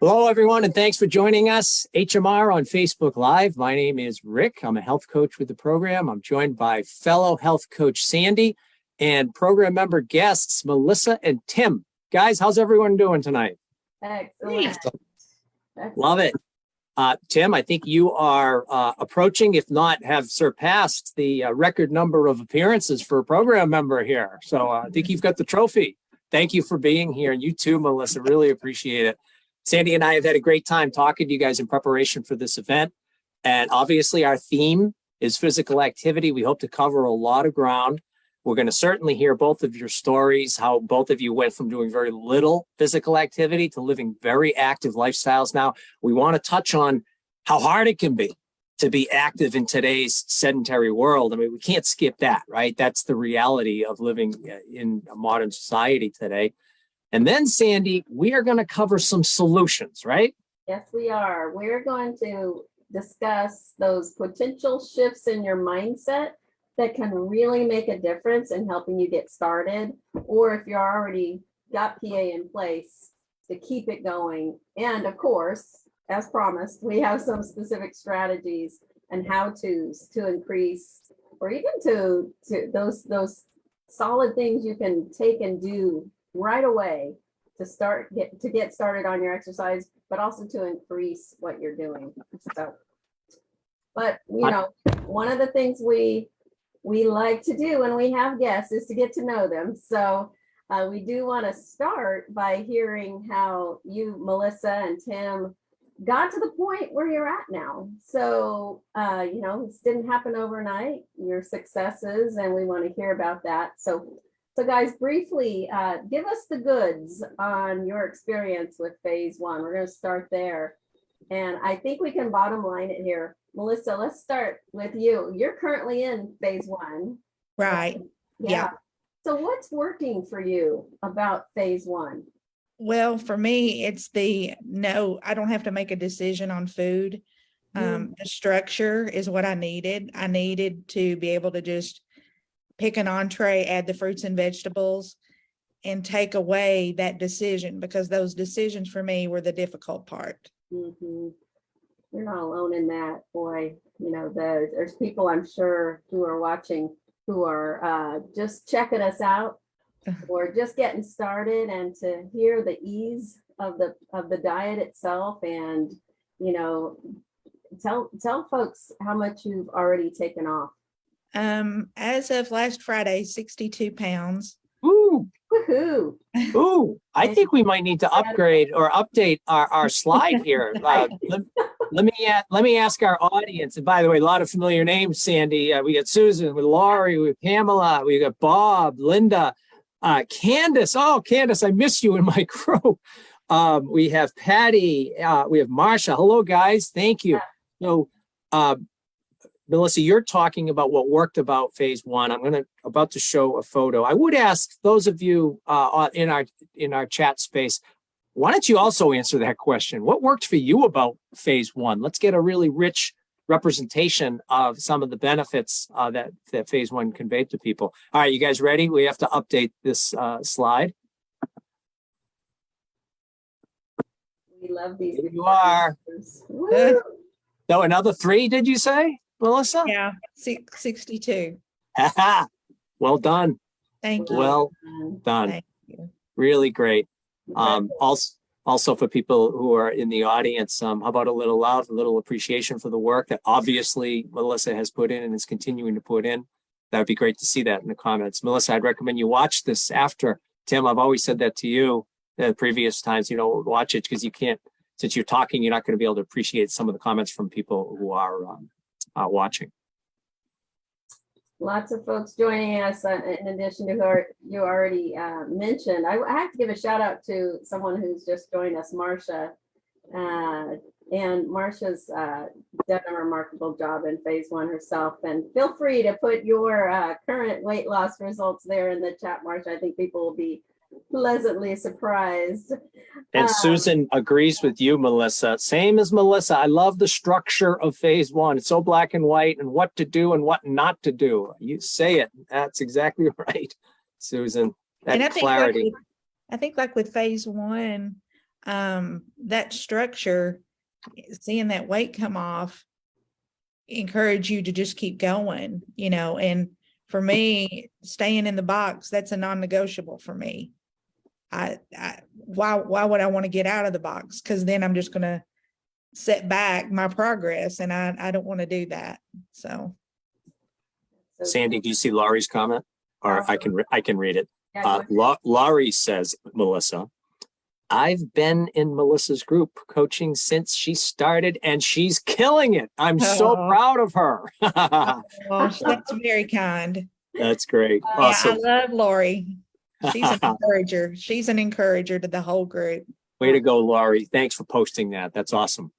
Hello, everyone, and thanks for joining us. HMR on Facebook Live. My name is Rick. I'm a health coach with the program. I'm joined by fellow health coach Sandy and program member guests Melissa and Tim. Guys, how's everyone doing tonight? Excellent. Love it. Tim, I think you are approaching, if not have surpassed, the record number of appearances for a program member here. So I think you've got the trophy. Thank you for being here. And you too, Melissa, really appreciate it. Sandy and I have had a great time talking to you guys in preparation for this event. And obviously our theme is physical activity. We hope to cover a lot of ground. We're going to certainly hear both of your stories, how both of you went from doing very little physical activity to living very active lifestyles now. We want to touch on how hard it can be to be active in today's sedentary world. I mean, we can't skip that, right? That's the reality of living in a modern society today. And then, Sandy, we are going to cover some solutions, right? Yes, we are. We're going to discuss those potential shifts in your mindset that can really make a difference in helping you get started, or if you're already got PA in place, to keep it going. And of course, as promised, we have some specific strategies and how-tos to increase, or even to those solid things you can take and do right away to get started on your exercise, but also to increase what you're doing. So, but you know, one of the things we like to do when we have guests is to get to know them. So we do want to start by hearing how you, Melissa and Tim, got to the point where you're at now. So, you know, this didn't happen overnight, your successes, and we want to hear about that. So guys, briefly, give us the goods on your experience with phase one. We're going to start there. And I think we can bottom line it here. Melissa, let's start with you. You're currently in phase one. Right. Yeah. So what's working for you about phase one? Well, for me, it's I don't have to make a decision on food. The structure is what I needed. I needed to be able to just pick an entree, add the fruits and vegetables, and take away that decision, because those decisions for me were the difficult part. Mm-hmm. You're not alone in that, boy. You know, there's people I'm sure who are watching who are just checking us out or just getting started, and to hear the ease of the diet itself, and you know, tell folks how much you've already taken off. As of last Friday, 62 pounds. Ooh. Woohoo. Ooh, I think we might need to upgrade or update our slide here. Let me ask our audience. And by the way, a lot of familiar names, Sandy. We got Susan, with Laurie, with Pamela, we got Bob, Linda, Candace. Oh, Candace, I miss you in my crew. We have Patty. We have Marsha. Hello, guys. Thank you. So, Melissa, you're talking about what worked about phase one. I'm about to show a photo. I would ask those of you in our chat space, why don't you also answer that question? What worked for you about phase one? Let's get a really rich representation of some of the benefits that phase one conveyed to people. All right, you guys ready? We have to update this slide. We love these. Here you are. So another 3, did you say, Melissa? Yeah, 62. Well done. Thank you. Well done. Thank you. Really great. Also for people who are in the audience, how about a little appreciation for the work that obviously Melissa has put in and is continuing to put in. That would be great to see that in the comments. Melissa, I'd recommend you watch this after. Tim, I've always said that to you at previous times, you know, watch it, because you can't, since you're talking, you're not going to be able to appreciate some of the comments from people who are watching. Lots of folks joining us in addition to who you already mentioned. I have to give a shout out to someone who's just joined us, Marsha. And Marsha's done a remarkable job in phase one herself. And feel free to put your current weight loss results there in the chat, Marsha. I think people will be pleasantly surprised. And Susan agrees with you, Melissa. Same as Melissa. I love the structure of phase one. It's so black and white, and what to do and what not to do. You say it. That's exactly right, Susan. That clarity. I think like with phase one, that structure, seeing that weight come off, encourage you to just keep going, and for me, staying in the box, that's a non-negotiable for me. Why would I want to get out of the box? Because then I'm just going to set back my progress, and I don't want to do that. So Sandy, do you see Laurie's comment? Or I can read it. Yeah, go ahead. Laurie says, Melissa, I've been in Melissa's group coaching since she started, and she's killing it. I'm so Oh. proud of her. well, that's very kind. That's great. Yeah, Awesome. I love Lori. She's an encourager. She's an encourager to the whole group. Way to go, Laurie. Thanks for posting that. That's awesome.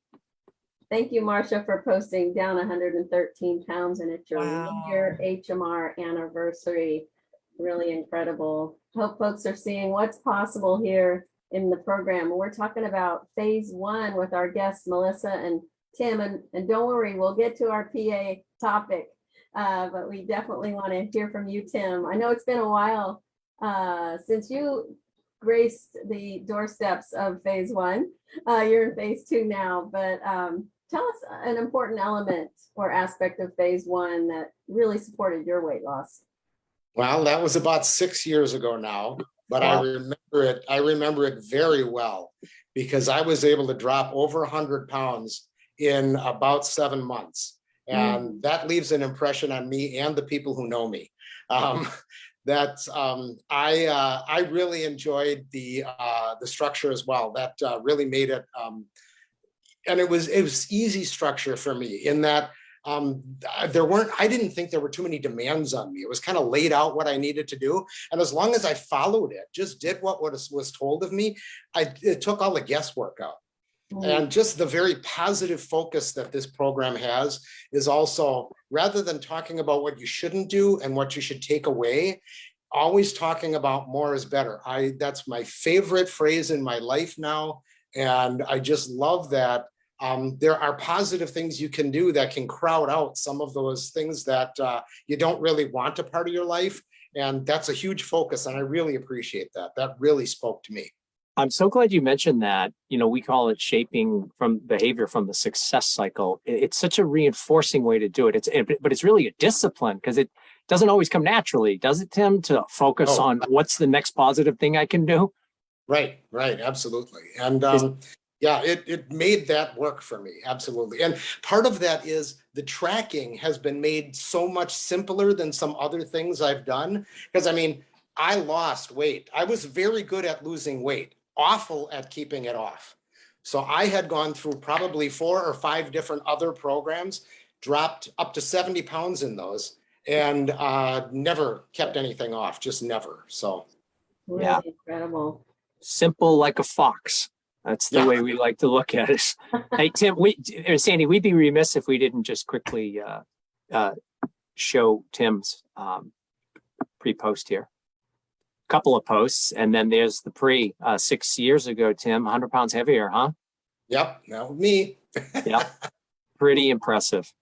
Thank you, Marcia, for posting down 113 pounds, and it's your Wow. 1-year HMR anniversary. Really incredible. Hope folks are seeing what's possible here in the program. We're talking about phase 1 with our guests, Melissa and Tim, and don't worry, we'll get to our PA topic, but we definitely want to hear from you, Tim. I know it's been a while since you graced the doorsteps of phase 1. You're in phase 2 now, but tell us an important element or aspect of phase 1 that really supported your weight loss. Well, that was about 6 years ago now, but Wow. I remember it very well because I was able to drop over 100 pounds in about 7 months. And that leaves an impression on me and the people who know me. I really enjoyed the structure as well. That really made it, and it was easy structure for me in that I didn't think there were too many demands on me. It was kind of laid out what I needed to do. And as long as I followed it, just did what was told of me, it took all the guesswork out. And just the very positive focus that this program has is also, rather than talking about what you shouldn't do and what you should take away, always talking about more is better. That's my favorite phrase in my life now. And I just love that. There are positive things you can do that can crowd out some of those things that you don't really want a part of your life. And that's a huge focus. And I really appreciate that. That really spoke to me. I'm so glad you mentioned that. We call it shaping from behavior from the success cycle. It's such a reinforcing way to do it. But it's really a discipline because it doesn't always come naturally, does it, Tim, to focus on what's the next positive thing I can do? Right, absolutely. And yeah, it made that work for me. Absolutely. And part of that is the tracking has been made so much simpler than some other things I've done. Because I lost weight. I was very good at losing weight, awful at keeping it off. So I had gone through probably 4 or 5 different other programs, dropped up to 70 pounds in those, and never kept anything off, just never. So Really incredible. Simple like a fox. That's the way we like to look at it. Hey, Tim, Sandy, we'd be remiss if we didn't just quickly show Tim's pre-post here. Couple of posts, and then there's the pre 6 years ago, Tim, 100 pounds heavier, huh? Yep, that was me. Yep. Pretty impressive.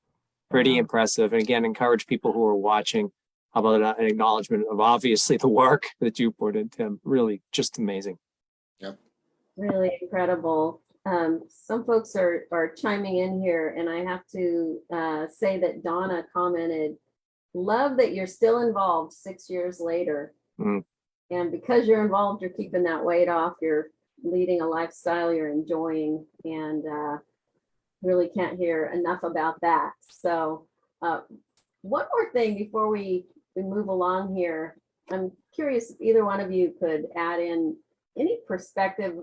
Pretty impressive. And again, encourage people who are watching. How about an acknowledgement of obviously the work that you put in, Tim? Really just amazing. Yep. Really incredible. Some folks are chiming in here, and I have to say that Donna commented, love that you're still involved 6 years later. And because you're involved, you're keeping that weight off, you're leading a lifestyle you're enjoying, and really can't hear enough about that. So one more thing before we move along here. I'm curious if either one of you could add in any perspective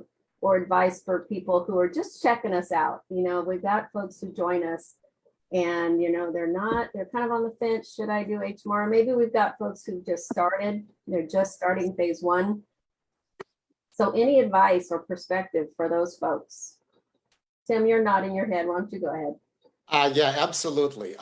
or advice for people who are just checking us out. We've got folks who join us and, they're kind of on the fence. Should I do HMR? Maybe we've got folks who just started, they're just starting phase 1. So any advice or perspective for those folks? Tim, you're nodding your head. Why don't you go ahead? Yeah, absolutely.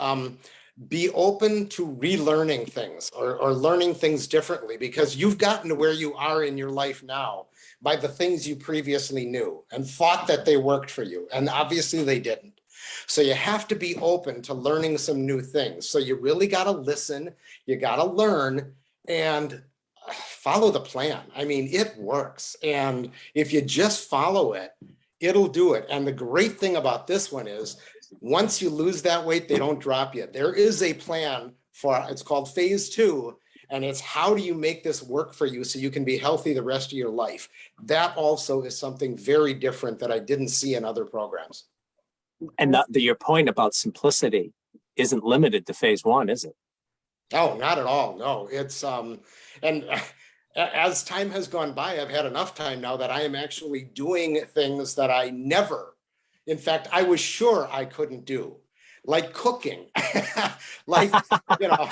Be open to relearning things or learning things differently, because you've gotten to where you are in your life now by the things you previously knew and thought that they worked for you. And obviously they didn't. So you have to be open to learning some new things. So you really got to listen, you got to learn, and follow the plan. I mean, it works. And if you just follow it, it'll do it. And the great thing about this one is once you lose that weight, they don't drop you. There is a plan for, it's called phase 2. And it's how do you make this work for you so you can be healthy the rest of your life? That also is something very different that I didn't see in other programs. And your point about simplicity isn't limited to phase 1, is it? Oh, not at all. No, it's and as time has gone by, I've had enough time now that I am actually doing things that I never, in fact, I was sure I couldn't do, like cooking, like, you know,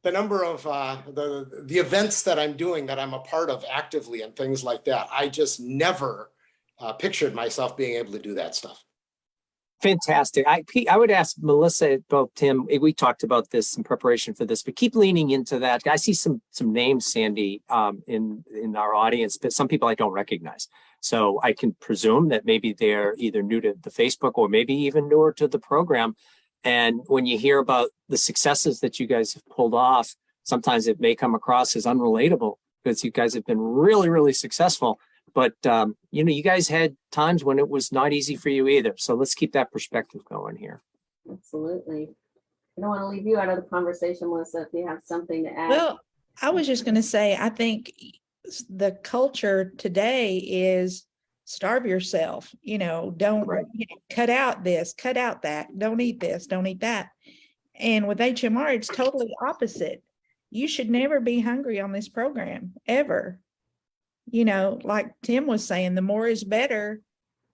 the number of the events that I'm doing that I'm a part of actively and things like that. I just never pictured myself being able to do that stuff. Fantastic. I would ask Melissa, both Tim, we talked about this in preparation for this, but keep leaning into that. I see some names, Sandy, in our audience, but some people I don't recognize. So I can presume that maybe they're either new to the Facebook or maybe even newer to the program. And when you hear about the successes that you guys have pulled off, sometimes it may come across as unrelatable because you guys have been really, really successful. But, you know, you guys had times when it was not easy for you either. So let's keep that perspective going here. Absolutely. I don't want to leave you out of the conversation, Melissa, if you have something to add. Well, I was just going to say, I think the culture today is starve yourself, you know, don't cut out this, cut out that, don't eat this, don't eat that. And with HMR, it's totally opposite. You should never be hungry on this program, ever. You know, like Tim was saying, the more is better.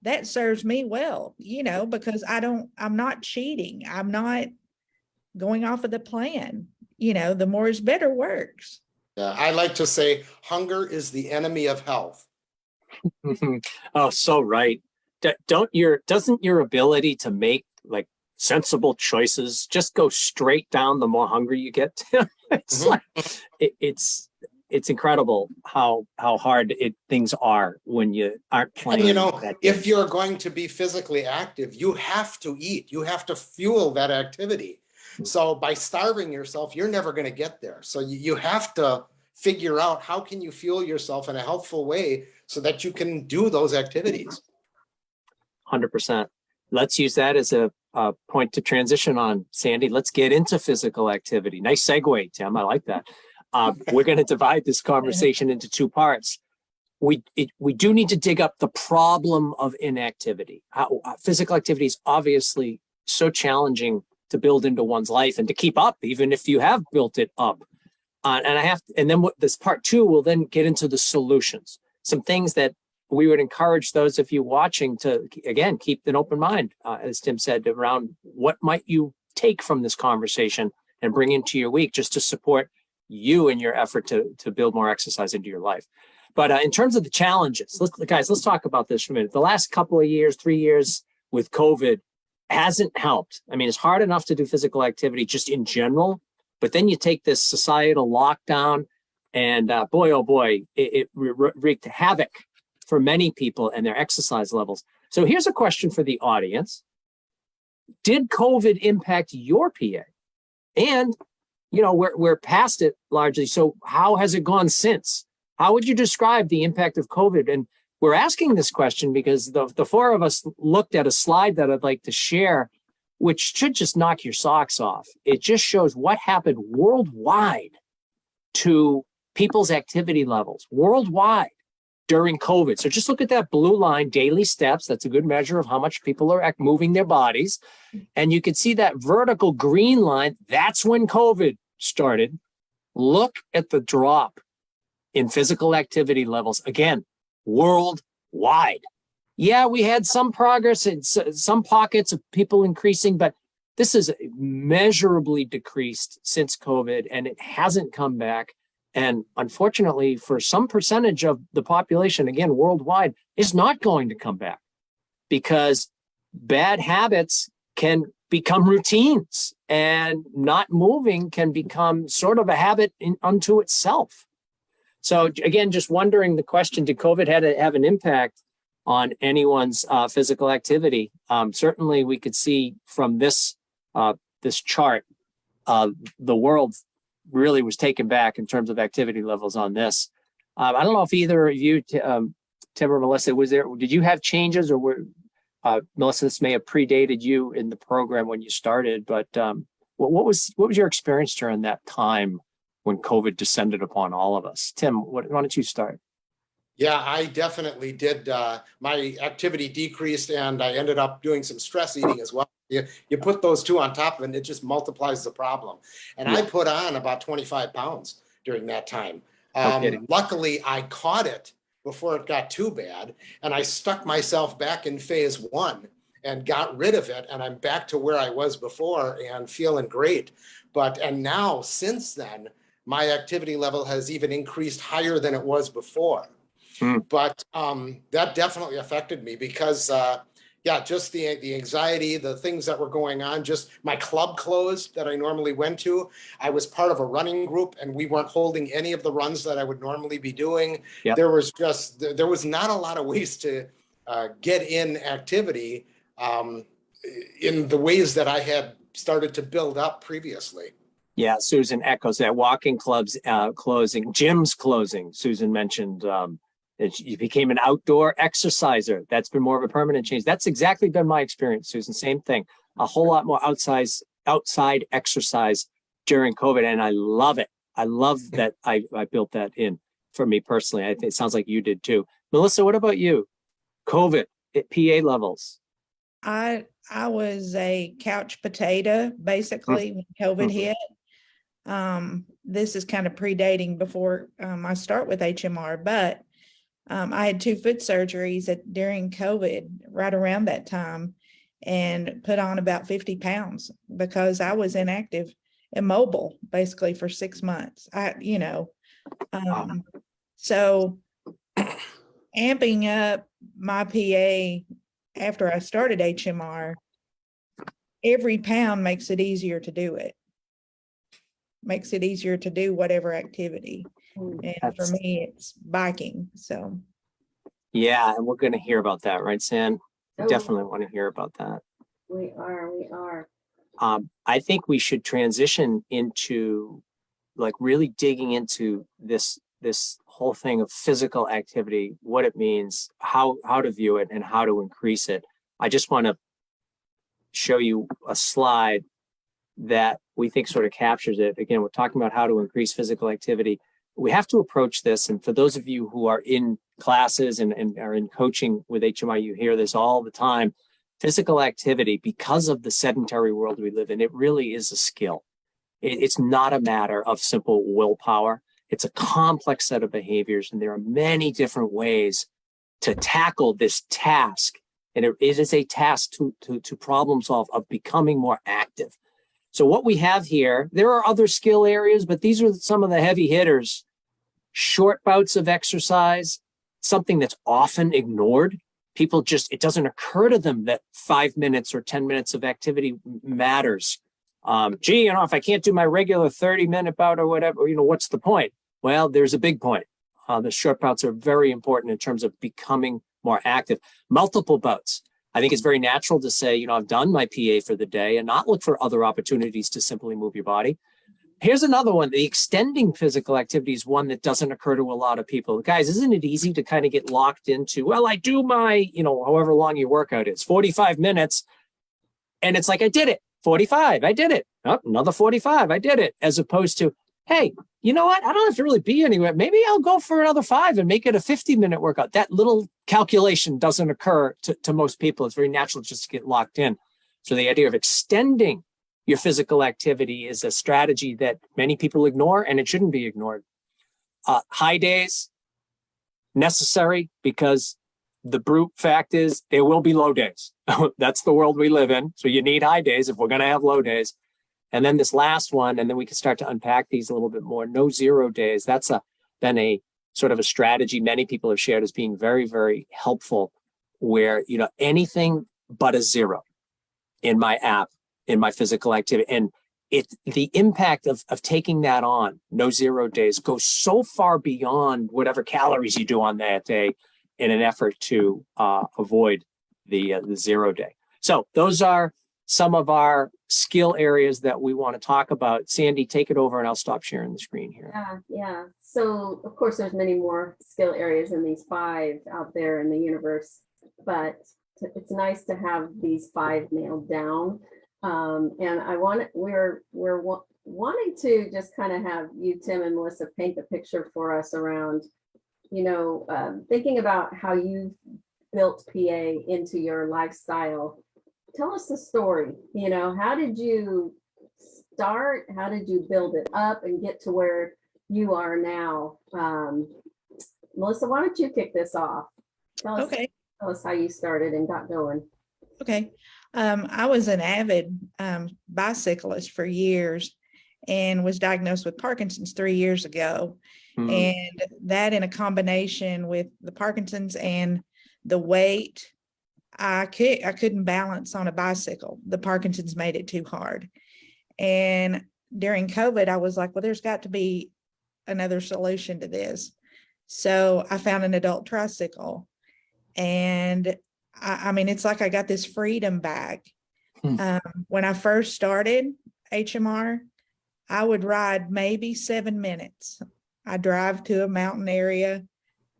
That serves me well, you know, because I'm not cheating. I'm not going off of the plan. You know, the more is better works. I like to say hunger is the enemy of health. Oh, so right. Doesn't your ability to make like sensible choices just go straight down the more hungry you get? It's like it's incredible how hard things are when you aren't playing. And you know, if you're going to be physically active, you have to eat. You have to fuel that activity. So by starving yourself, you're never going to get there. So you have to figure out how can you fuel yourself in a healthful way so that you can do those activities. 100%. Let's use that as a point to transition on, Sandy. Let's get into physical activity. Nice segue, Tim. I like that. We're going to divide this conversation into 2 parts. We do need to dig up the problem of inactivity. Physical activity is obviously so challenging to build into one's life and to keep up, even if you have built it up. And then this part 2 will then get into the solutions, some things that we would encourage those of you watching to, again, keep an open mind, as Tim said, around what might you take from this conversation and bring into your week just to support you in your effort to build more exercise into your life. But in terms of the challenges, let's talk about this for a minute. The last couple of years, 3 years with COVID hasn't helped. I mean, it's hard enough to do physical activity just in general, but then you take this societal lockdown and boy, oh boy, it wreaked havoc for many people and their exercise levels. So here's a question for the audience. Did COVID impact your PA? And, you know, we're past it largely. So how has it gone since? How would you describe the impact of COVID? And we're asking this question because the 4 of us looked at a slide that I'd like to share, which should just knock your socks off. It just shows what happened worldwide to people's activity levels worldwide during COVID. So just look at that blue line, daily steps. That's a good measure of how much people are moving their bodies. And you can see that vertical green line. That's when COVID started. Look at the drop in physical activity levels, again, worldwide. Yeah, we had some progress in some pockets of people increasing, but this is measurably decreased since COVID, and it hasn't come back. And unfortunately, for some percentage of the population, again, worldwide, is not going to come back because bad habits can become routines and not moving can become sort of a habit unto itself. So again, just wondering the question, did COVID have an impact on anyone's physical activity? Certainly we could see from this chart, the world really was taken back in terms of activity levels on this. I don't know if either of you, Tim or Melissa, did you have changes, or Melissa, this may have predated you in the program when you started, but what was your experience during that time when COVID descended upon all of us? Tim, why don't you start? Yeah, I definitely did. My activity decreased and I ended up doing some stress eating as well. You put those two on top of it and it just multiplies the problem. And I put on about 25 pounds during that time. No kidding. Luckily, I caught it before it got too bad. And I stuck myself back in phase 1 and got rid of it. And I'm back to where I was before and feeling great. And now since then, my activity level has even increased higher than it was before. But that definitely affected me because, just the anxiety, the things that were going on, just my club closed that I normally went to. I was part of a running group and we weren't holding any of the runs that I would normally be doing. Yep. There was not a lot of ways to get in activity in the ways that I had started to build up previously. Yeah, Susan echoes that. Walking clubs closing, gyms closing. Susan mentioned you became an outdoor exerciser. That's been more of a permanent change. That's exactly been my experience, Susan. Same thing. A whole lot more outside exercise during COVID, and I love it. I love that I built that in for me personally. It sounds like you did too. Melissa, what about you? COVID at PA levels. I was a couch potato basically when COVID hit. This is kind of predating before I start with HMR, but I had 2 foot surgeries during COVID, right around that time, and put on about 50 pounds because I was inactive, immobile, basically for 6 months. So amping up my PA after I started HMR, every pound makes it easier to do it. Makes it easier to do whatever activity. And for me, it's biking. So, yeah, and we're going to hear about that, right, Sam? Oh, Definitely want to hear about that. We are. I think we should transition into like really digging into this whole thing of physical activity, what it means, how to view it, and how to increase it. I just want to show you a slide that we think sort of captures it. Again, we're talking about how to increase physical activity. We have to approach this, and for those of you who are in classes and are in coaching with HMR, you hear this all the time. Physical activity, because of the sedentary world we live in, it really is a skill. It's not a matter of simple willpower. It's a complex set of behaviors, and there are many different ways to tackle this task. And it is a task to problem solve of becoming more active. So what we have here, there are other skill areas, but these are some of the heavy hitters. Short bouts of exercise, something that's often ignored. People it doesn't occur to them that 5 minutes or 10 minutes of activity matters. If I can't do my regular 30-minute bout or whatever, what's the point? Well, there's a big point. The short bouts are very important in terms of becoming more active. Multiple bouts. I think it's very natural to say, I've done my PA for the day and not look for other opportunities to simply move your body. Here's another one. The extending physical activity is one that doesn't occur to a lot of people. Guys, isn't it easy to kind of get locked into, well, I do my, however long your workout is, 45 minutes. And it's like, I did it. 45, I did it. Oh, another 45, I did it. As opposed to, hey, you know what? I don't have to really be anywhere. Maybe I'll go for another 5 and make it a 50-minute workout. That little calculation doesn't occur to most people. It's very natural just to get locked in. So the idea of extending your physical activity is a strategy that many people ignore, and it shouldn't be ignored. High days, necessary, because the brute fact is there will be low days. That's the world we live in. So you need high days if we're going to have low days. And then this last one, and then we can start to unpack these a little bit more. No 0 days. That's been a sort of a strategy many people have shared as being very, very helpful, where, anything but a 0 in my app, in my physical activity. And the impact of taking that on, no 0 days, goes so far beyond whatever calories you do on that day in an effort to avoid the 0 day. So those are some of our skill areas that we want to talk about. Sandy, take it over and I'll stop sharing the screen here. Yeah. So of course, there's many more skill areas than these 5 out there in the universe, but it's nice to have these 5 nailed down. And we're wanting to just kind of have you, Tim and Melissa, paint the picture for us around, thinking about how you built PA into your lifestyle. Tell us the story. How did you start? How did you build it up and get to where you are now? Melissa, why don't you kick this off? Tell us how you started and got going. Okay. I was an avid bicyclist for years and was diagnosed with Parkinson's 3 years ago. And that, in a combination with the Parkinson's and the weight, I couldn't balance on a bicycle. The Parkinson's made it too hard. And during COVID, I was like, well, there's got to be another solution to this. So I found an adult tricycle. And I mean, it's like I got this freedom back. When I first started HMR, I would ride maybe 7 minutes. I drive to a mountain area.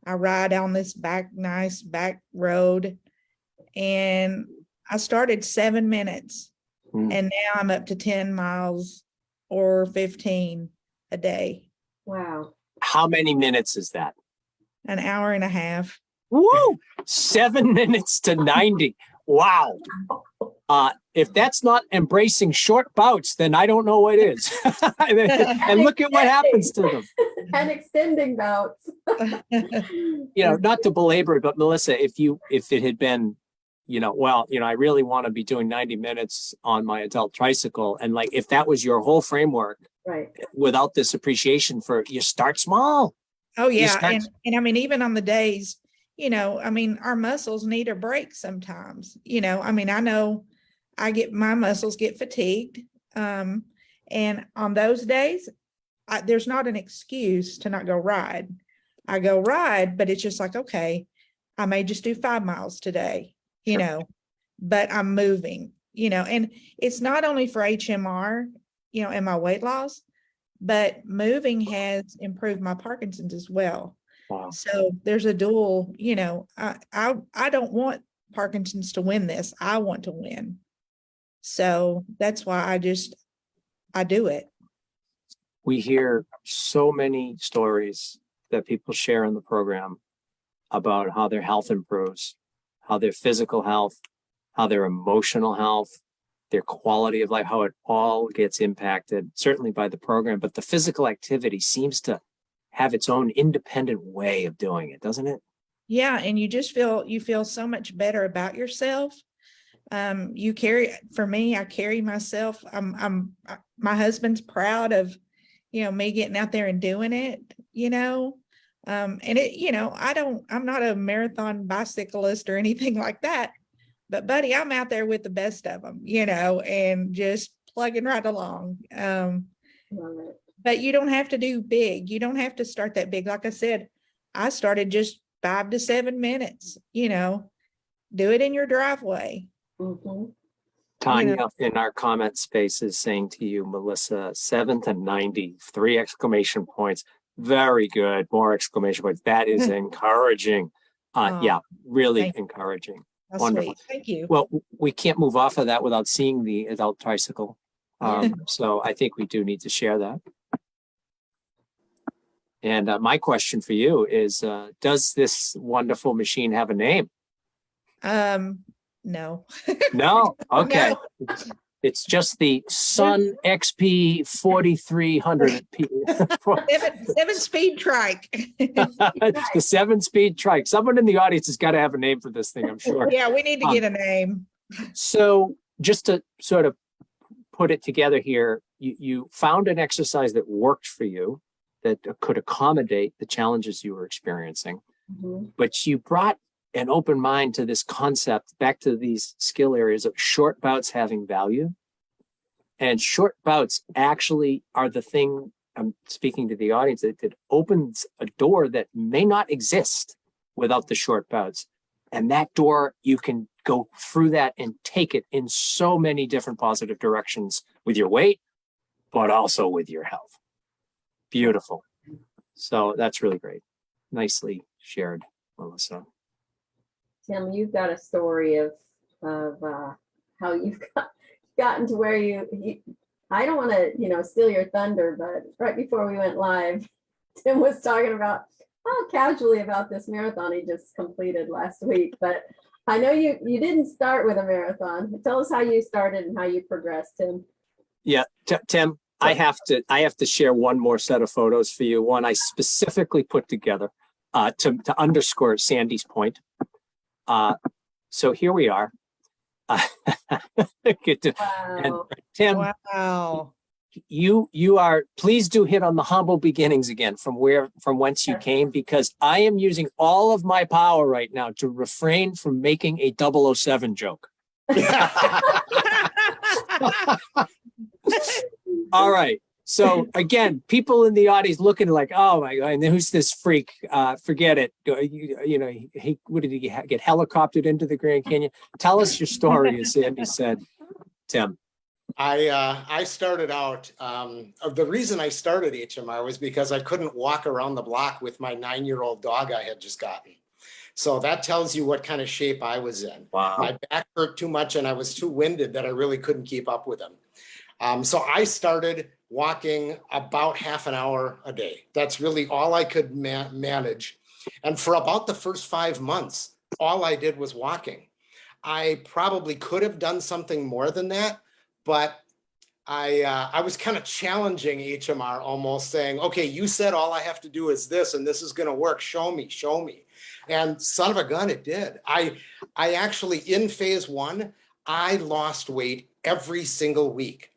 I ride on this nice back road. And I started 7 minutes. And now I'm up to 10 miles or 15 a day. Wow. How many minutes is that? An hour and a half. Woo! 7 minutes to 90. Wow. If that's not embracing short bouts, then I don't know what is. And look at what happens to them. And extending bouts. Not to belabor it, but Melissa, if it had been, I really want to be doing 90 minutes on my adult tricycle. And like, if that was your whole framework, right, without this appreciation for, you start small. Oh yeah. And I mean, even on the days, our muscles need a break sometimes, I know my muscles get fatigued. And on those days, there's not an excuse to not go ride. I go ride, but it's just like, okay, I may just do 5 miles today, but I'm moving, and it's not only for HMR, and my weight loss, but moving has improved my Parkinson's as well. Wow. So there's a dual, I don't want Parkinson's to win this. I want to win. So that's why I do it. We hear so many stories that people share in the program about how their health improves, how their physical health, how their emotional health, their quality of life, how it all gets impacted, certainly by the program. But the physical activity seems to have its own independent way of doing it, doesn't it? Yeah. And you feel so much better about yourself. For me, I carry myself. My husband's proud of, me getting out there and doing it, and I'm not a marathon bicyclist or anything like that, but buddy, I'm out there with the best of them, and just plugging right along. But you don't have to do big. You don't have to start that big. Like I said, I started just 5 to 7 minutes, do it in your driveway. Mm-hmm. Tanya in our comment space is saying to you, Melissa, 7 to 90, 3 exclamation points. Very good. More exclamation points. That is encouraging. Really encouraging. That's wonderful. Sweet. Thank you. Well, we can't move off of that without seeing the adult tricycle. So I think we do need to share that. And my question for you is, does this wonderful machine have a name? No. No? Okay. No. It's just the Sun XP 4300. 7-speed trike. It's the 7-speed trike. Someone in the audience has got to have a name for this thing, I'm sure. Yeah, we need to get a name. So just to sort of put it together here, you found an exercise that worked for you, that could accommodate the challenges you were experiencing, but you brought an open mind to this concept, back to these skill areas of short bouts having value. And short bouts actually are the thing, I'm speaking to the audience, that opens a door that may not exist without the short bouts. And that door you can go through that and take it in so many different positive directions with your weight, but also with your health. Beautiful. So that's really great. Nicely shared, Melissa. Tim, you've got a story of how you've gotten to where you I don't want to, steal your thunder, but right before we went live, Tim was talking about casually about this marathon he just completed last week. But I know you didn't start with a marathon. Tell us how you started and how you progressed, Tim. Yeah, Tim, I have to share one more set of photos for you. One I specifically put together to underscore Sandy's point. So here we are. Good to, Wow. and Tim, Wow. you are, please do hit on the humble beginnings again from whence you came, because I am using all of my power right now to refrain from making a 007 joke. All right. So again, people in the audience looking like, oh my God, and who's this freak? Forget it. What did he get helicoptered into the Grand Canyon? Tell us your story, as Sandy said, Tim. I started out, the reason I started HMR was because I couldn't walk around the block with my 9-year-old dog I had just gotten. So that tells you what kind of shape I was in. Wow. My back hurt too much and I was too winded that I really couldn't keep up with him. So I started walking about half an hour a day. That's really all I could manage. And for about the first 5 months, all I did was walking. I probably could have done something more than that, but I was kind of challenging HMR, almost saying, okay, you said all I have to do is this, and this is going to work. Show me, show me. And son of a gun, it did. I actually, in phase 1, I lost weight every single week.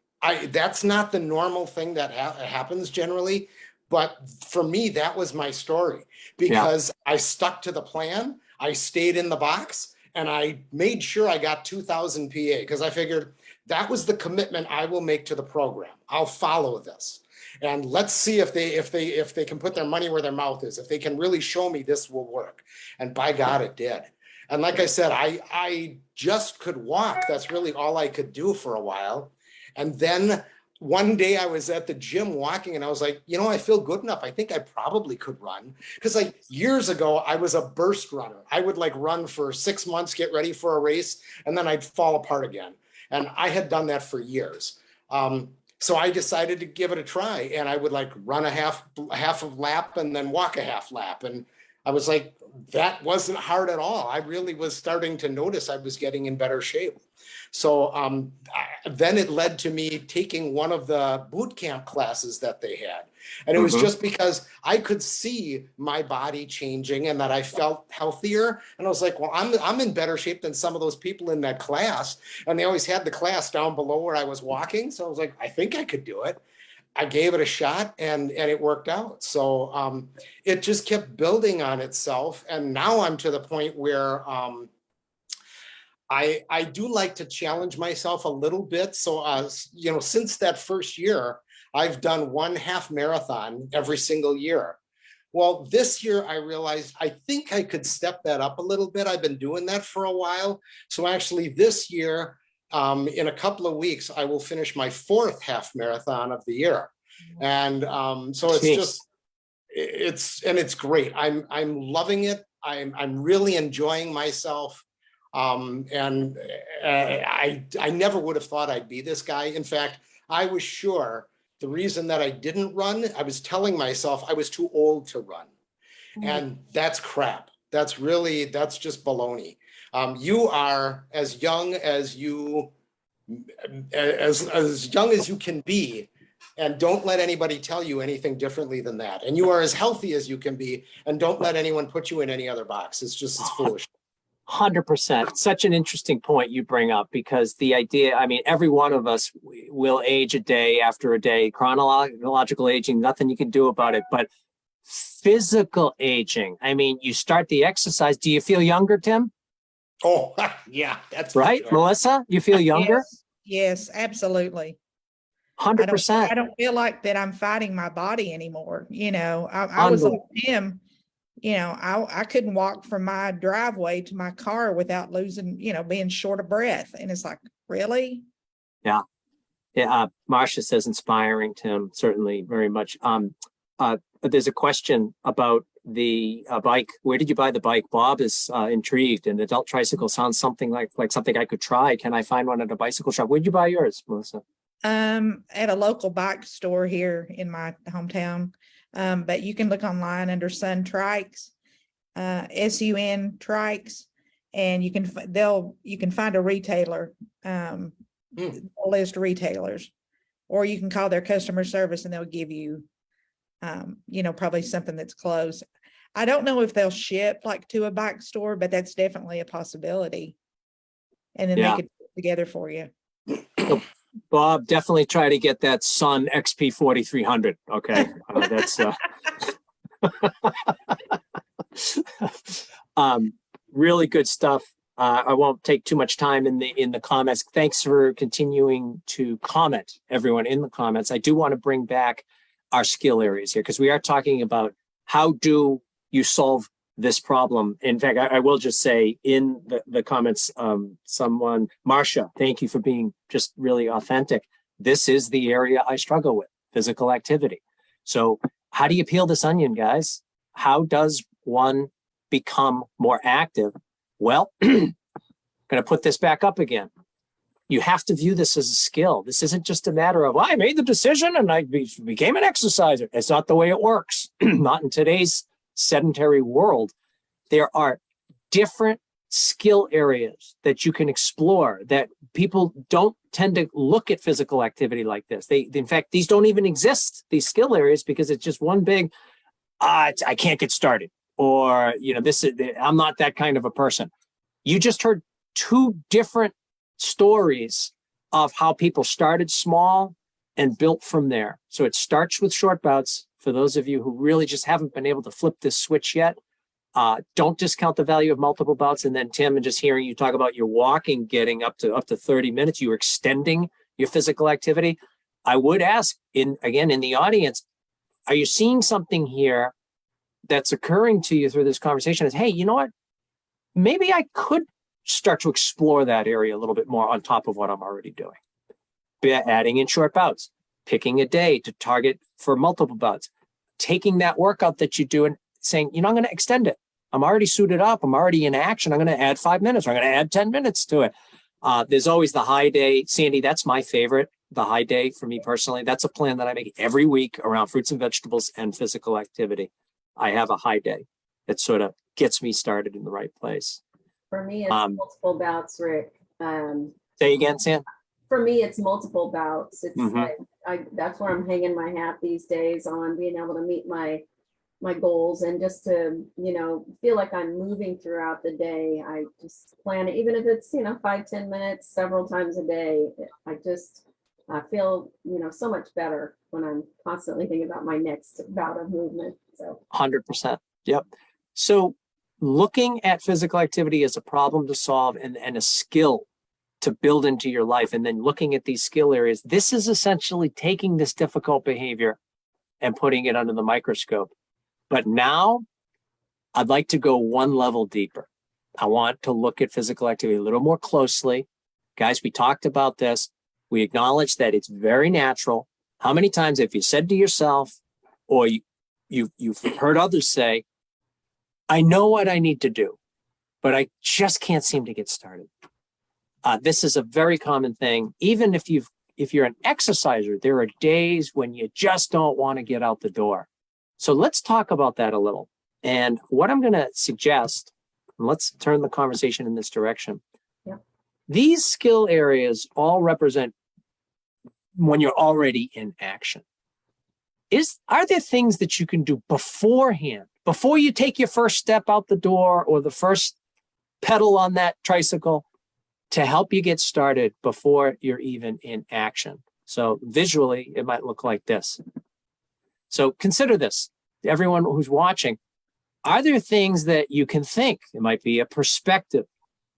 That's not the normal thing that happens generally, but for me, that was my story, because I stuck to the plan. I stayed in the box and I made sure I got 2000 PA, because I figured that was the commitment I will make to the program. I'll follow this. And let's see if they can put their money where their mouth is, if they can really show me this will work. And by God, it did. And like I said, I just could walk. That's really all I could do for a while. And then one day I was at the gym walking and I was like, I feel good enough. I think I probably could run. Because like years ago, I was a burst runner. I would like run for 6 months, get ready for a race, and then I'd fall apart again. And I had done that for years. So I decided to give it a try, and I would like run a half a lap and then walk a half lap. And I was like, that wasn't hard at all. I really was starting to notice I was getting in better shape. So then it led to me taking one of the boot camp classes that they had. And it was just because I could see my body changing and that I felt healthier. And I was like, well, I'm in better shape than some of those people in that class. And they always had the class down below where I was walking. So I was like, I think I could do it. I gave it a shot and it worked out. So it just kept building on itself. And now I'm to the point where I do like to challenge myself a little bit. So, since that first year, I've done 1 half marathon every single year. Well, this year I realized I think I could step that up a little bit. I've been doing that for a while. So actually this year, in a couple of weeks, I will finish my 4th half marathon of the year. And so it's great. I'm loving it. I'm really enjoying myself. And I never would have thought I'd be this guy. In fact, I was sure the reason that I didn't run, I was telling myself I was too old to run. And that's crap. That's just baloney. You are as young as you can be, and don't let anybody tell you anything differently than that. And you are as healthy as you can be, and don't let anyone put you in any other box. It's foolish. 100%. Such an interesting point you bring up, because the idea, every one of us will age a day after a day. Chronological aging, nothing you can do about it. But physical aging, you start the exercise. Do you feel younger, Tim? Oh, yeah, that's right. Sure. Melissa, you feel younger? Yes, absolutely. 100%. I don't feel like that I'm fighting my body anymore. I was like him. I couldn't walk from my driveway to my car without losing, being short of breath. And it's like, really? Yeah. Yeah. Marcia says inspiring, Tim, certainly very much. There's a question about the bike. Where did you buy the bike? Bob is intrigued. An adult tricycle sounds something like something I could try. Can I find one at a bicycle shop? Where'd you buy yours, Melissa? At a local bike store here in my hometown. But you can look online under Sun Trikes, SUN Trikes, and you can find a retailer, list retailers, or you can call their customer service and they'll give you, probably something that's close. I don't know if they'll ship like to a bike store, but that's definitely a possibility. And then they could put it together for you. Bob, definitely try to get that Sun XP 4300. Okay, that's really good stuff. I won't take too much time in the comments. Thanks for continuing to comment, everyone, in the comments. I do want to bring back our skill areas here because we are talking about how do you solve this problem. In fact, I will just say in the comments, Marcia, thank you for being just really authentic. This is the area I struggle with, physical activity. So how do you peel this onion, guys? How does one become more active? Well, I'm going to put this back up again. You have to view this as a skill. This isn't just a matter of, well, I made the decision and I became an exerciser. It's not the way it works. Not in today's sedentary world. There are different skill areas that you can explore that people don't tend to look at physical activity like this. In fact, these don't even exist, these skill areas, because it's just one big, I can't get started. Or, I'm not that kind of a person. You just heard two different stories of how people started small and built from there. So it starts with short bouts. For those of you who really just haven't been able to flip this switch yet, don't discount the value of multiple bouts. And then Tim, and just hearing you talk about your walking, getting up to 30 minutes, you were extending your physical activity. I would ask in the audience, are you seeing something here that's occurring to you through this conversation is, hey, you know what? Maybe I could start to explore that area a little bit more on top of what I'm already doing. Adding in short bouts, picking a day to target for multiple bouts, taking that workout that you do and saying, I'm going to extend it. I'm already suited up. I'm already in action. I'm going to add 5 minutes. Or I'm going to add 10 minutes to it. There's always the high day. Sandy, that's my favorite, the high day for me personally. That's a plan that I make every week around fruits and vegetables and physical activity. I have a high day that sort of gets me started in the right place. For me, it's multiple bouts, Rick. Say again, Sam. For me, it's multiple bouts. It's like that's where I'm hanging my hat these days on being able to meet my goals and just to, feel like I'm moving throughout the day. I just plan it, even if it's, 5-10 minutes, several times a day. I feel, so much better when I'm constantly thinking about my next bout of movement. So 100%. Yep. So looking at physical activity as a problem to solve and a skill to build into your life, and then looking at these skill areas, this is essentially taking this difficult behavior and putting it under the microscope. But now I'd like to go one level deeper. I want to look at physical activity a little more closely. Guys, we talked about this. We acknowledge that it's very natural. How many times have you said to yourself, or you've heard others say, I know what I need to do, but I just can't seem to get started. This is a very common thing. Even if you're an exerciser, there are days when you just don't want to get out the door. So let's talk about that a little. And what I'm going to suggest, and let's turn the conversation in this direction. Yeah. These skill areas all represent when you're already in action. Are there things that you can do beforehand, before you take your first step out the door or the first pedal on that tricycle, to help you get started before you're even in action? So visually, it might look like this. So consider this, everyone who's watching. Are there things that you can think? It might be a perspective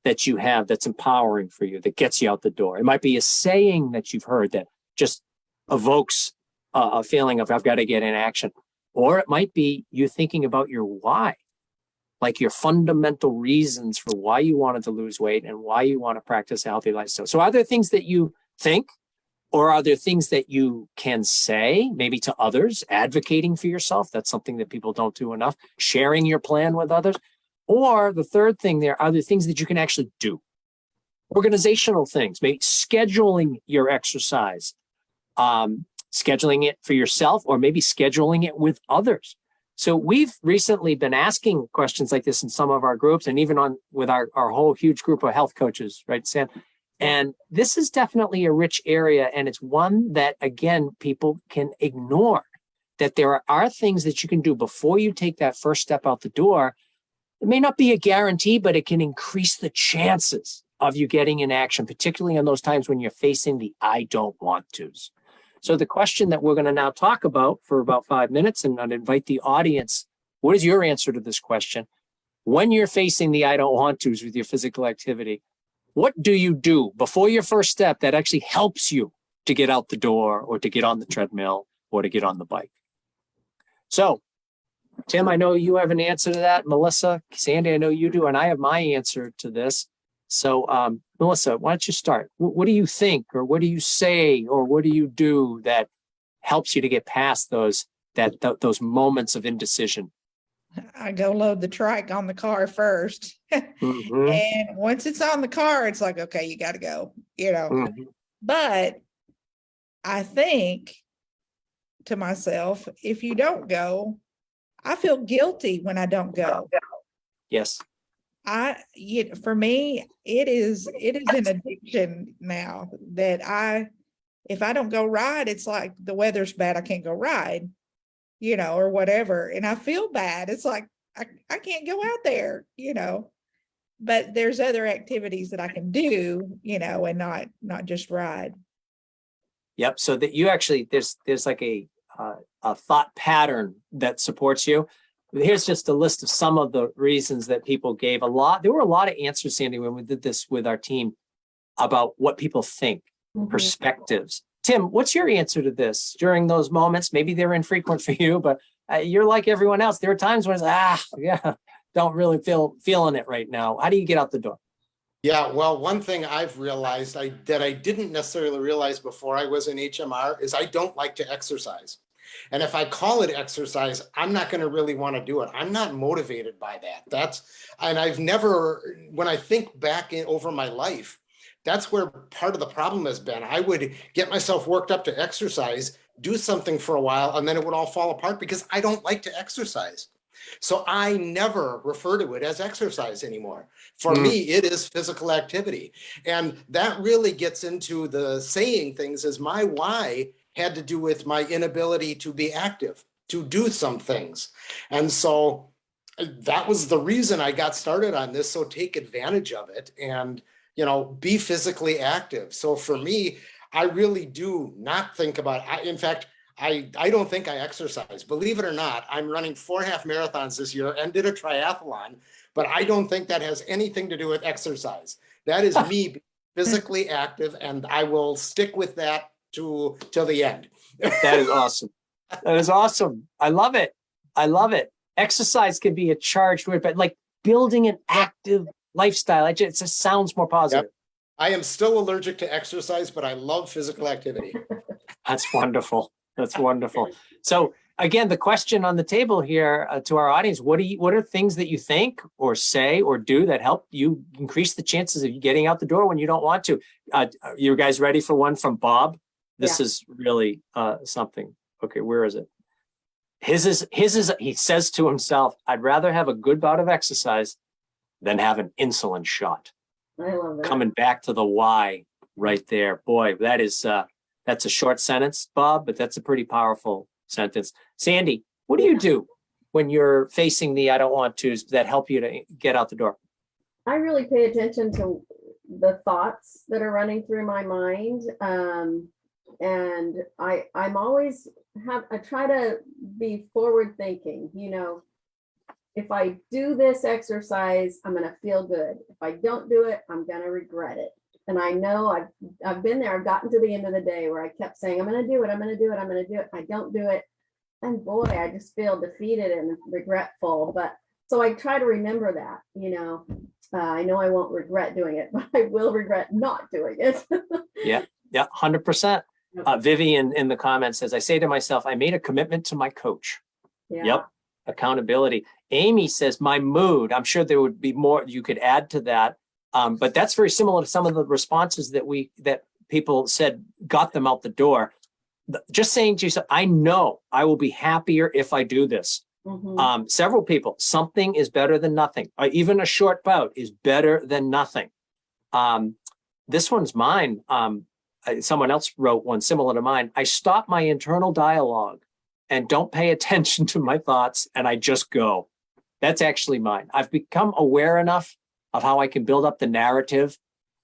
that you have that's empowering for you, that gets you out the door. It might be a saying that you've heard that just evokes a feeling of, I've got to get in action. Or it might be you thinking about your why. like your fundamental reasons for why you wanted to lose weight and why you want to practice a healthy lifestyle. So are there things that you think, or are there things that you can say, maybe to others, advocating for yourself? That's something that people don't do enough, sharing your plan with others. Or the third thing, there are there things that you can actually do, organizational things, maybe scheduling your exercise, scheduling it for yourself, or maybe scheduling it with others. So we've recently been asking questions like this in some of our groups, and even on with our whole huge group of health coaches, right, Sam? And this is definitely a rich area, and it's one that, again, people can ignore, that there are things that you can do before you take that first step out the door. It may not be a guarantee, but it can increase the chances of you getting in action, particularly in those times when you're facing the I don't want tos. So the question that we're going to now talk about for about 5 minutes, and I'd invite the audience, what is your answer to this question? When you're facing the I don't want tos with your physical activity, what do you do before your first step that actually helps you to get out the door, or to get on the treadmill, or to get on the bike? So, Tim, I know you have an answer to that. Melissa, Sandy, I know you do, and I have my answer to this. So, Melissa, why don't you start? What do you think, or what do you say, or what do you do that helps you to get past those moments of indecision? I go load the trike on the car first. Mm-hmm. And once it's on the car, it's like, okay, you got to go, Mm-hmm. But I think to myself, if you don't go, I feel guilty when I don't go. Yes. For me, it is an addiction now that if I don't go ride, it's like the weather's bad, I can't go ride, or whatever. And I feel bad. It's like, I can't go out there, but there's other activities that I can do, and not just ride. Yep. So that you actually, there's like a thought pattern that supports you. Here's just a list of some of the reasons that people gave. There were a lot of answers, Sandy, when we did this with our team about what people think, perspectives. Tim, what's your answer to this during those moments? Maybe they're infrequent for you, but you're like everyone else. There are times when it's, don't really feeling it right now. How do you get out the door? Yeah, well, one thing I've realized that I didn't necessarily realize before I was in HMR is I don't like to exercise. And if I call it exercise, I'm not going to really want to do it. I'm not motivated by that. And I've never, when I think back over my life, that's where part of the problem has been. I would get myself worked up to exercise, do something for a while, and then it would all fall apart because I don't like to exercise. So I never refer to it as exercise anymore. For me, it is physical activity. And that really gets into the saying things as my why had to do with my inability to be active, to do some things. And so that was the reason I got started on this. So take advantage of it and, be physically active. So for me, I really do not think about, in fact, I don't think I exercise. Believe it or not, I'm running 4 half marathons this year and did a triathlon, but I don't think that has anything to do with exercise. That is me being physically active, and I will stick with that till the end. That is awesome. That is awesome. I love it. I love it. Exercise can be a charged word, but like building an active lifestyle, it just sounds more positive. Yep. I am still allergic to exercise, but I love physical activity. That's wonderful. That's wonderful. So again, the question on the table here to our audience, what are things that you think or say or do that help you increase the chances of you getting out the door when you don't want to? You guys ready for one from Bob? This is really something. Okay, where is it? His is, he says to himself, I'd rather have a good bout of exercise than have an insulin shot. I love that. Coming back to the why right there. Boy, that's a short sentence, Bob, but that's a pretty powerful sentence. Sandy, what do you do when you're facing the I don't want to's that help you to get out the door? I really pay attention to the thoughts that are running through my mind. And I'm always I try to be forward thinking, if I do this exercise, I'm going to feel good. If I don't do it, I'm going to regret it. And I know I've been there. I've gotten to the end of the day where I kept saying, I'm going to do it. I'm going to do it. I'm going to do it. I don't do it. And boy, I just feel defeated and regretful. But So I try to remember that, I know I won't regret doing it, but I will regret not doing it. Yeah, 100%. Vivian in the comments says, I say to myself, I made a commitment to my coach. Yeah. Yep. Accountability. Amy says, my mood. I'm sure there would be more you could add to that. But that's very similar to some of the responses that people said got them out the door. Just saying to yourself, I know I will be happier if I do this. Mhm. Several people, something is better than nothing. Even a short bout is better than nothing. This one's mine. Someone else wrote one similar to mine. I stop my internal dialogue and don't pay attention to my thoughts, and I just go. That's actually mine. I've become aware enough of how I can build up the narrative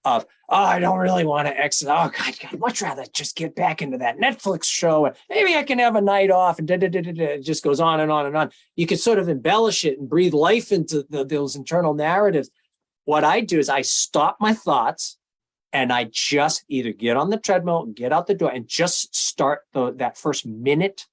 of, oh, I don't really want to exit. Oh, God, I'd much rather just get back into that Netflix show. And maybe I can have a night off. And it just goes on and on and on. You can sort of embellish it and breathe life into those internal narratives. What I do is I stop my thoughts and I just either get on the treadmill, get out the door, and just start that first minute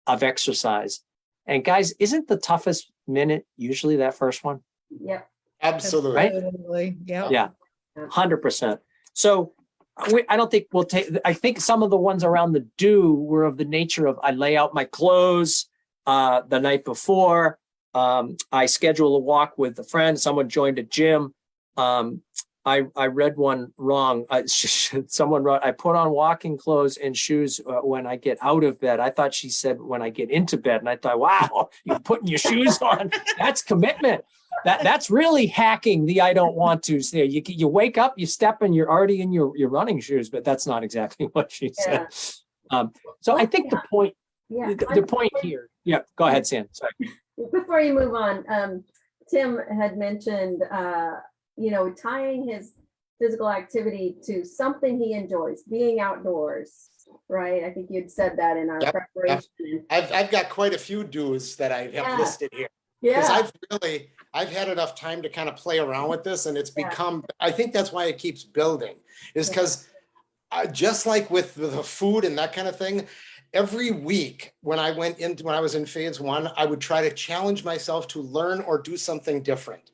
of exercise. And guys, isn't the toughest minute usually that first one? Yep. Absolutely. Right? Absolutely. Yeah. Yeah, 100%. So I don't think we'll take, I think some of the ones around the do were of the nature of, I lay out my clothes the night before. I schedule a walk with a friend. Someone joined a gym. I read one wrong. Someone wrote, I put on walking clothes and shoes when I get out of bed. I thought she said when I get into bed. And I thought, wow, you're putting your shoes on. That's commitment. That's really hacking the I don't want to. So you wake up, you step, and you're already in your running shoes, but that's not exactly what she said. So I think the point, Yeah. the point here. Yeah, go ahead, Sam. Sorry. Before you move on, Tim had mentioned, tying his physical activity to something he enjoys, being outdoors, right? I think you'd said that in our preparation. I've got quite a few do's that I have listed here. Yeah. Because I've had enough time to kind of play around with this, and it's become, I think that's why it keeps building, is because just like with the food and that kind of thing, every week when I was in phase 1, I would try to challenge myself to learn or do something different.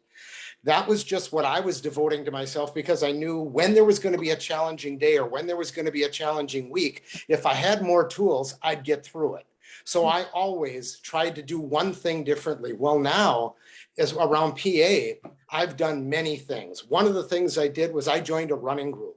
That was just what I was devoting to myself, because I knew when there was going to be a challenging day or when there was going to be a challenging week, if I had more tools, I'd get through it. So I always tried to do one thing differently. Well, now, as around PA, I've done many things. One of the things I did was I joined a running group.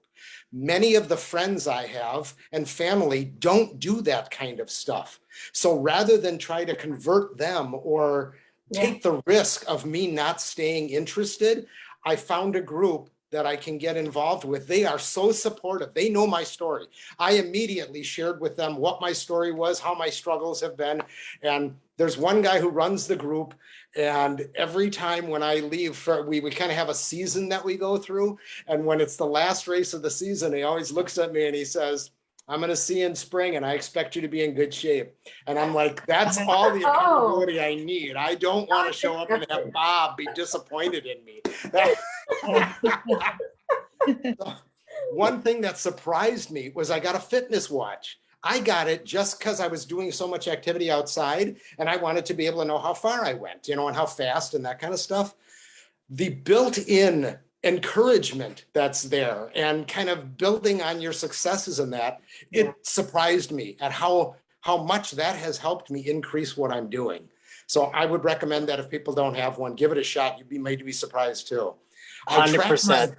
Many of the friends I have and family don't do that kind of stuff. So rather than try to convert them or take the risk of me not staying interested, I found a group that I can get involved with. They are so supportive. They know my story. I immediately shared with them what my story was, how my struggles have been. And there's one guy who runs the group. And every time when I leave, we kind of have a season that we go through. And when it's the last race of the season, he always looks at me and he says, I'm going to see you in spring and I expect you to be in good shape. And I'm like, that's all the accountability I need. I don't want to show up and have Bob be disappointed in me. One thing that surprised me was I got a fitness watch. I got it just because I was doing so much activity outside and I wanted to be able to know how far I went, and how fast and that kind of stuff. The built-in encouragement that's there and kind of building on your successes in that, it surprised me at how much that has helped me increase what I'm doing. So I would recommend that if people don't have one, give it a shot. You'd be made to be surprised too. 100%.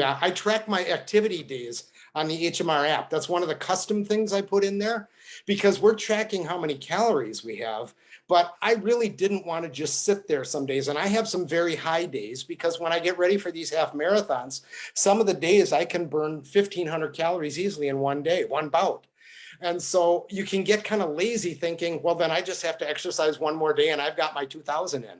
I track my activity days on the HMR app. That's one of the custom things I put in there, because we're tracking how many calories we have. But I really didn't want to just sit there some days. And I have some very high days, because when I get ready for these half marathons, some of the days I can burn 1,500 calories easily in one day, one bout. And so you can get kind of lazy thinking, well, then I just have to exercise one more day and I've got my 2,000 in.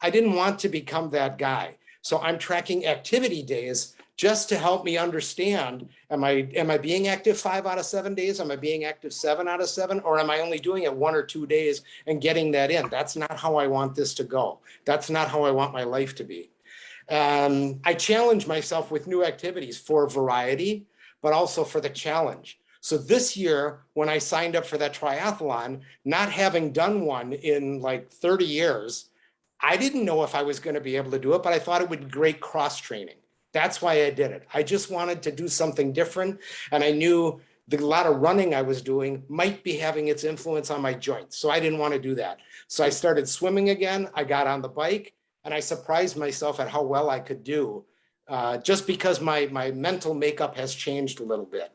I didn't want to become that guy. So I'm tracking activity days just to help me understand, am I being active 5 out of 7 days? Am I being active 7 out of 7? Or am I only doing it 1 or 2 days and getting that in? That's not how I want this to go. That's not how I want my life to be. I challenge myself with new activities for variety, but also for the challenge. So this year, when I signed up for that triathlon, not having done one in like 30 years, I didn't know if I was going to be able to do it, but I thought it would be great cross training. That's why I did it. I just wanted to do something different. And I knew a lot of running I was doing might be having its influence on my joints. So I didn't want to do that. So I started swimming again. I got on the bike and I surprised myself at how well I could do, just because my mental makeup has changed a little bit.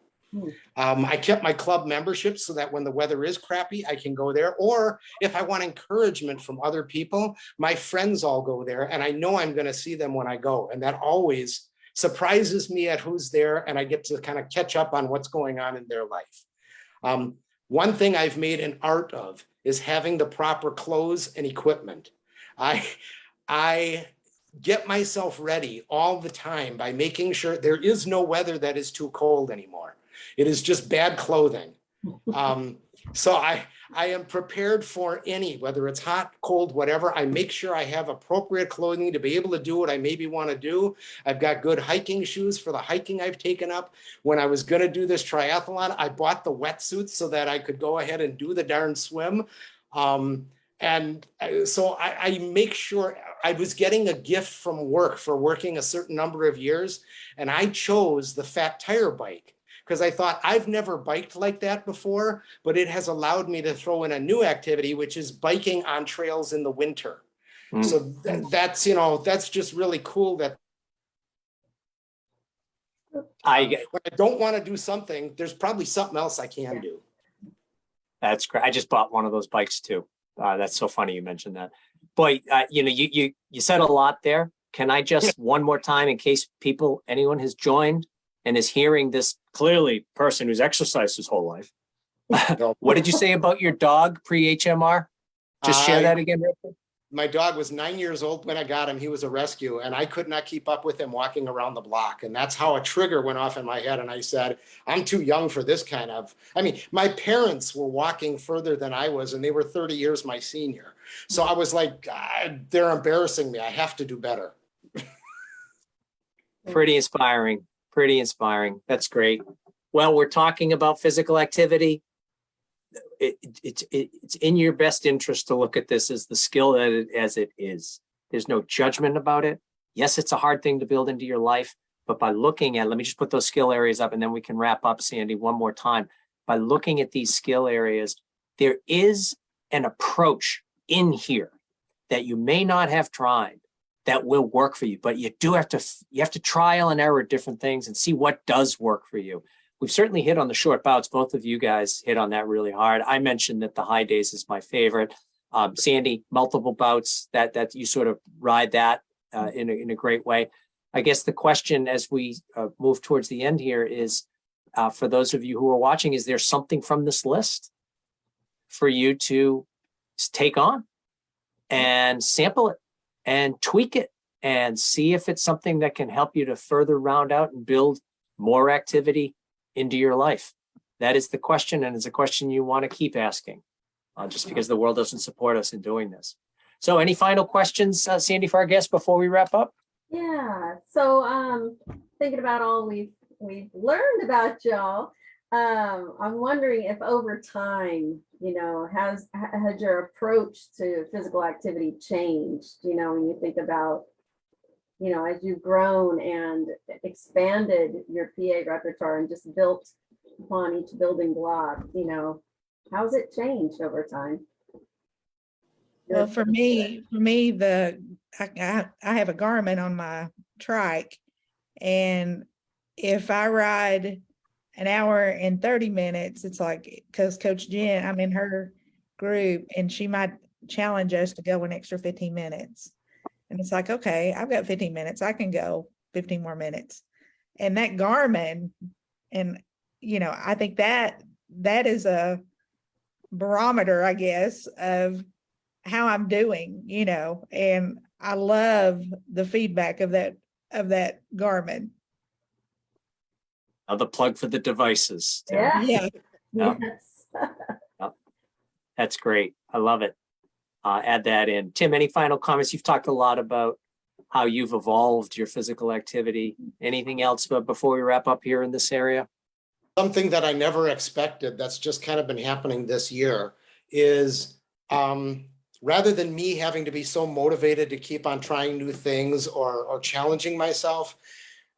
I kept my club membership so that when the weather is crappy, I can go there. Or if I want encouragement from other people, my friends all go there and I know I'm going to see them when I go. And that always surprises me at who's there, and I get to kind of catch up on what's going on in their life. One thing I've made an art of is having the proper clothes and equipment. I get myself ready all the time by making sure there is no weather that is too cold anymore. It is just bad clothing. So I am prepared for any, whether it's hot, cold, whatever. I make sure I have appropriate clothing to be able to do what I maybe want to do. I've got good hiking shoes for the hiking I've taken up. When I was going to do this triathlon, I bought the wetsuits so that I could go ahead and do the darn swim. And so I make sure. I was getting a gift from work for working a certain number of years, and I chose the fat tire bike because I thought I've never biked like that before, but it has allowed me to throw in a new activity, which is biking on trails in the winter. So that's just really cool that when I don't want to do something, there's probably something else I can do. That's great. I just bought one of those bikes too. That's so funny you mentioned that. Boy, you said a lot there. Can I just one more time, in case anyone has joined and is hearing this clearly person who's exercised his whole life. What did you say about your dog pre-HMR? Just share that again. Real quick. My dog was 9 years old when I got him. He was a rescue, and I could not keep up with him walking around the block. And that's how a trigger went off in my head. And I said, I'm too young for this kind of, my parents were walking further than I was, and they were 30 years my senior. So I was like, they're embarrassing me. I have to do better. Pretty inspiring. Pretty inspiring. That's great. Well, we're talking about physical activity. It's in your best interest to look at this as the skill as it is. There's no judgment about it. Yes, it's a hard thing to build into your life, but by looking at, let me just put those skill areas up and then we can wrap up, Sandy, one more time. By looking at these skill areas, there is an approach in here that you may not have tried that will work for you, but you have to trial and error different things and see what does work for you. We've certainly hit on the short bouts. Both of you guys hit on that really hard. I mentioned that the high days is my favorite. Sandy, multiple bouts that you sort of ride that in a great way. I guess the question as we move towards the end here is, for those of you who are watching, is there something from this list for you to take on and sample it and tweak it and see if it's something that can help you to further round out and build more activity into your life? That is the question, and it's a question you want to keep asking, just because the world doesn't support us in doing this. So any final questions, Sandy, for our guests before we wrap up? Yeah, so thinking about all we've learned about y'all, I'm wondering if over time, has your approach to physical activity changed? When you think about, as you've grown and expanded your PA repertoire and just built upon each building block, how's it changed over time? Well, for me, I have a Garmin on my trike, and if I ride an hour and 30 minutes, it's like, because Coach Jen, I'm in her group, and she might challenge us to go an extra 15 minutes. And it's like, okay, I've got 15 minutes. I can go 15 more minutes. And that Garmin, and, I think that is a barometer, I guess, of how I'm doing, and I love the feedback of that Garmin. The plug for the devices. Yeah. Yeah. Yes. That's great. I love it. Add that in. Tim, any final comments? You've talked a lot about how you've evolved your physical activity. Anything else before we wrap up here in this area? Something that I never expected that's just kind of been happening this year is rather than me having to be so motivated to keep on trying new things or challenging myself,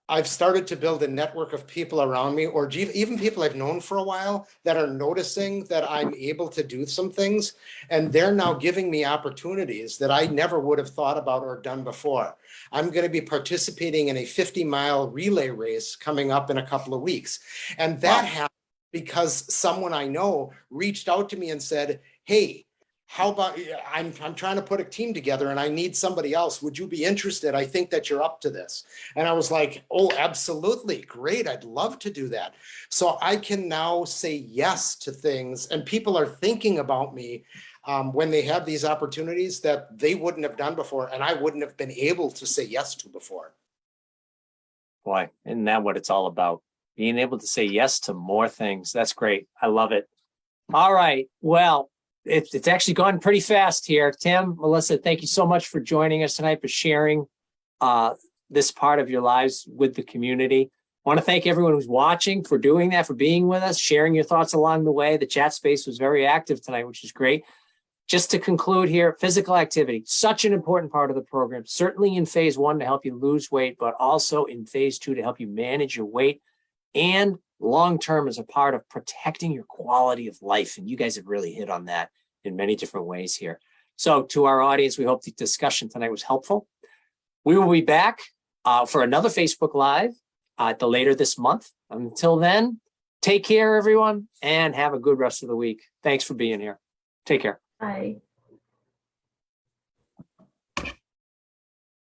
I've started to build a network of people around me, or even people I've known for a while, that are noticing that I'm able to do some things. And they're now giving me opportunities that I never would have thought about or done before. I'm going to be participating in a 50-mile relay race coming up in a couple of weeks. And that happened because someone I know reached out to me and said, hey, how about, I'm trying to put a team together and I need somebody else. Would you be interested? I think that you're up to this. And I was like, oh, absolutely. Great. I'd love to do that. So I can now say yes to things, and people are thinking about me when they have these opportunities that they wouldn't have done before, and I wouldn't have been able to say yes to before. Boy, isn't that what it's all about? Being able to say yes to more things. That's great. I love it. All right. Well, it's actually gone pretty fast here. Tim, Melissa, thank you so much for joining us tonight, for sharing this part of your lives with the community. I want to thank everyone who's watching for doing that, for being with us, sharing your thoughts along the way. The chat space was very active tonight, which is great. Just to conclude here, physical activity, such an important part of the program, certainly in phase 1 to help you lose weight, but also in phase 2 to help you manage your weight, and long-term as a part of protecting your quality of life. And you guys have really hit on that in many different ways here. So to our audience, we hope the discussion tonight was helpful. We will be back for another Facebook Live later this month. Until then, take care, everyone, and have a good rest of the week. Thanks for being here. Take care. Bye.